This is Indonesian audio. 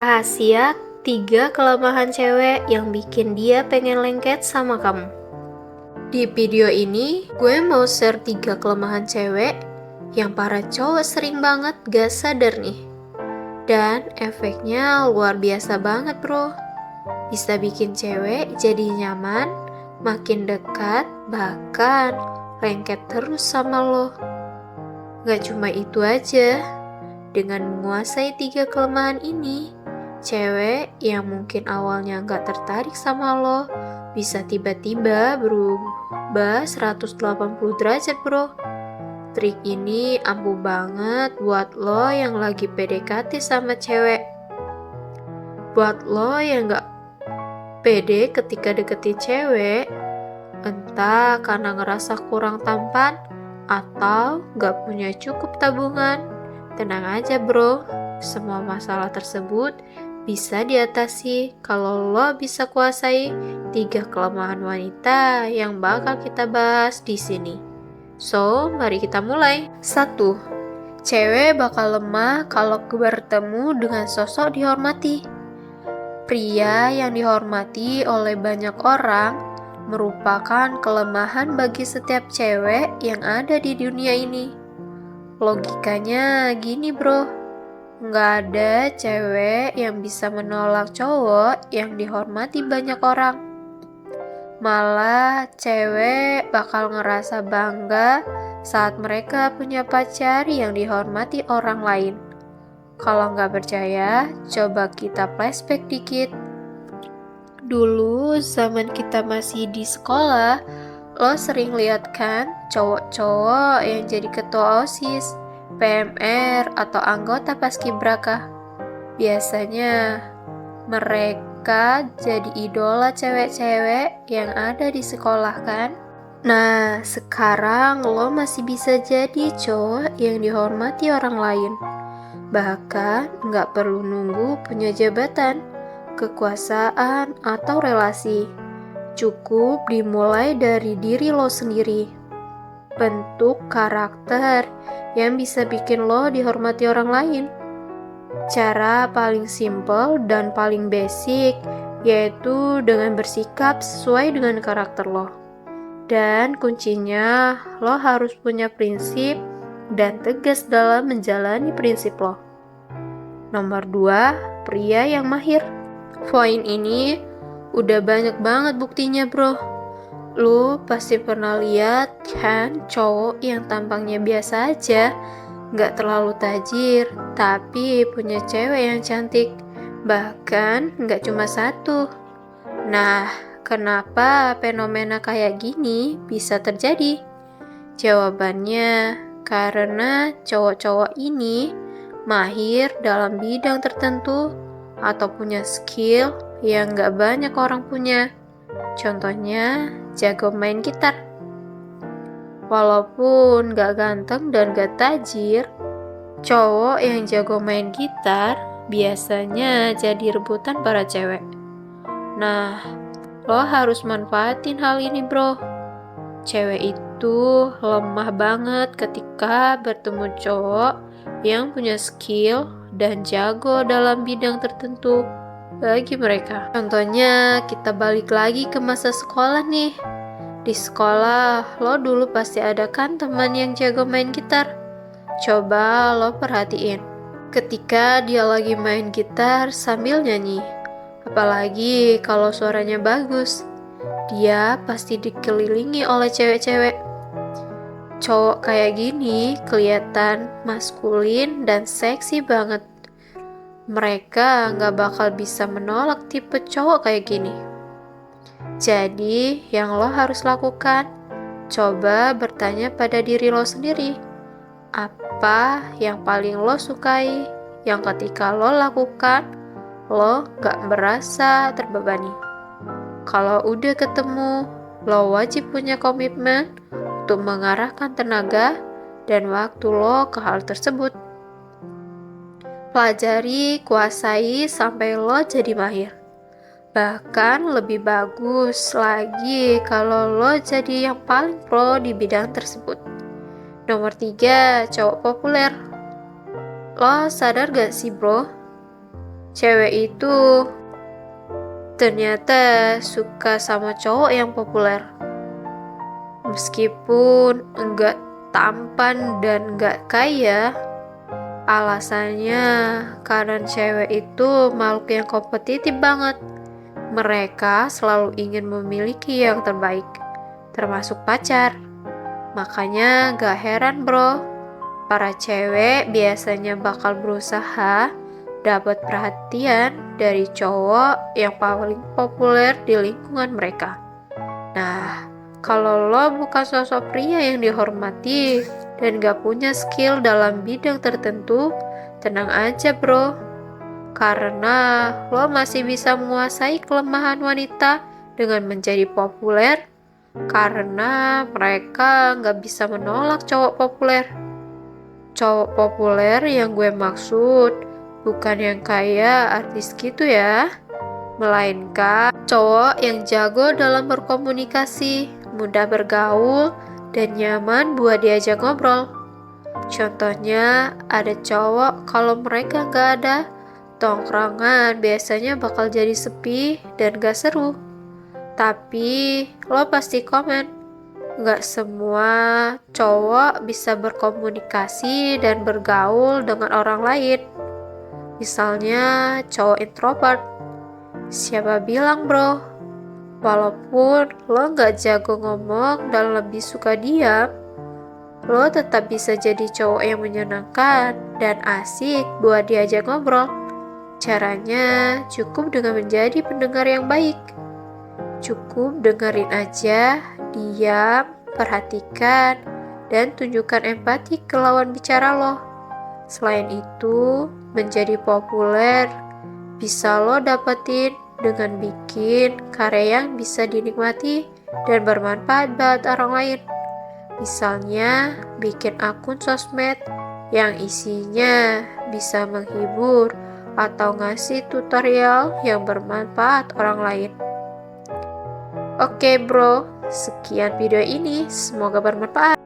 Rahasia 3 kelemahan cewek yang bikin dia pengen lengket sama kamu. Di video ini, gue mau share 3 kelemahan cewek yang para cowok sering banget gak sadar nih. Dan efeknya luar biasa banget bro. Bisa bikin cewek jadi nyaman, makin dekat, bahkan lengket terus sama lo. Gak cuma itu aja, dengan menguasai 3 kelemahan ini, cewek yang mungkin awalnya gak tertarik sama lo bisa tiba-tiba berubah 180 derajat bro. Trik ini ampuh banget buat lo yang lagi PDKT sama cewek. Buat lo yang gak pede ketika deketin cewek, entah karena ngerasa kurang tampan atau gak punya cukup tabungan, tenang aja bro, semua masalah tersebut bisa diatasi kalau lo bisa kuasai 3 kelemahan wanita yang bakal kita bahas di sini. So, mari kita mulai. 1. Cewek bakal lemah kalau bertemu dengan sosok dihormati. Pria yang dihormati oleh banyak orang merupakan kelemahan bagi setiap cewek yang ada di dunia ini. Logikanya gini bro, nggak ada cewek yang bisa menolak cowok yang dihormati banyak orang. Malah cewek bakal ngerasa bangga saat mereka punya pacar yang dihormati orang lain. Kalau nggak percaya, coba kita flashback dikit. Dulu zaman kita masih di sekolah, lo sering lihat kan cowok-cowok yang jadi ketua OSIS, PMR, atau anggota paskibraka. Biasanya mereka jadi idola cewek-cewek yang ada di sekolah kan? Nah, sekarang lo masih bisa jadi cowok yang dihormati orang lain. Bahkan nggak perlu nunggu punya jabatan, kekuasaan, atau relasi. Cukup dimulai dari diri lo sendiri. Bentuk karakter yang bisa bikin lo dihormati orang lain. Cara paling simple dan paling basic yaitu dengan bersikap sesuai dengan karakter lo. Dan kuncinya, lo harus punya prinsip dan tegas dalam menjalani prinsip lo. Nomor 2, pria yang mahir. Poin ini udah banyak banget buktinya bro. Lu pasti pernah lihat kan cowok yang tampangnya biasa aja, gak terlalu tajir, tapi punya cewek yang cantik. Bahkan gak cuma satu. Nah, kenapa fenomena kayak gini bisa terjadi? Jawabannya, karena cowok-cowok ini mahir dalam bidang tertentu atau punya skill yang gak banyak orang punya. Contohnya, jago main gitar. Walaupun gak ganteng dan gak tajir, cowok yang jago main gitar biasanya jadi rebutan para cewek. Nah, lo harus manfaatin hal ini bro. Cewek itu lemah banget ketika bertemu cowok yang punya skill dan jago dalam bidang tertentu bagi mereka. Contohnya, kita balik lagi ke masa sekolah nih. Di sekolah, lo dulu pasti ada kan teman yang jago main gitar. Coba lo perhatiin. Ketika dia lagi main gitar sambil nyanyi, apalagi kalau suaranya bagus, dia pasti dikelilingi oleh cewek-cewek. Cowok kayak gini kelihatan maskulin dan seksi banget. Mereka gak bakal bisa menolak tipe cowok kayak gini. Jadi, yang lo harus lakukan, coba bertanya pada diri lo sendiri. Apa yang paling lo sukai, yang ketika lo lakukan, lo gak merasa terbebani. Kalau udah ketemu, lo wajib punya komitmen untuk mengarahkan tenaga dan waktu lo ke hal tersebut. Pelajari, kuasai sampai lo jadi mahir. Bahkan lebih bagus lagi kalau lo jadi yang paling pro di bidang tersebut. Nomor 3, cowok populer. Lo sadar gak sih bro? cewek itu ternyata suka sama cowok yang populer. Meskipun enggak tampan dan enggak kaya, alasannya karena cewek itu makhluk yang kompetitif banget. Mereka selalu ingin memiliki yang terbaik, termasuk pacar. Makanya gak heran bro, para cewek biasanya bakal berusaha dapat perhatian dari cowok yang paling populer di lingkungan mereka. Nah, kalau lo bukan sosok pria yang dihormati dan gak punya skill dalam bidang tertentu, tenang aja bro. Karena lo masih bisa menguasai kelemahan wanita dengan menjadi populer, karena mereka gak bisa menolak cowok populer. Cowok populer yang gue maksud bukan yang kayak artis gitu ya, melainkan cowok yang jago dalam berkomunikasi, mudah bergaul, dan nyaman buat diajak ngobrol. Contohnya, ada cowok kalau mereka gak ada tongkrongan biasanya bakal jadi sepi dan gak seru. Tapi lo pasti komen, gak semua cowok bisa berkomunikasi dan bergaul dengan orang lain. Misalnya cowok introvert. Siapa bilang bro, walaupun lo gak jago ngomong dan lebih suka diam, lo tetap bisa jadi cowok yang menyenangkan dan asik buat diajak ngobrol. Caranya cukup dengan menjadi pendengar yang baik. Cukup dengerin aja, diam, perhatikan, dan tunjukkan empati ke lawan bicara lo. Selain itu, menjadi populer bisa lo dapetin dengan bikin karya yang bisa dinikmati dan bermanfaat buat orang lain. Misalnya, bikin akun sosmed yang isinya bisa menghibur atau ngasih tutorial yang bermanfaat orang lain. Oke bro, sekian video ini, semoga bermanfaat.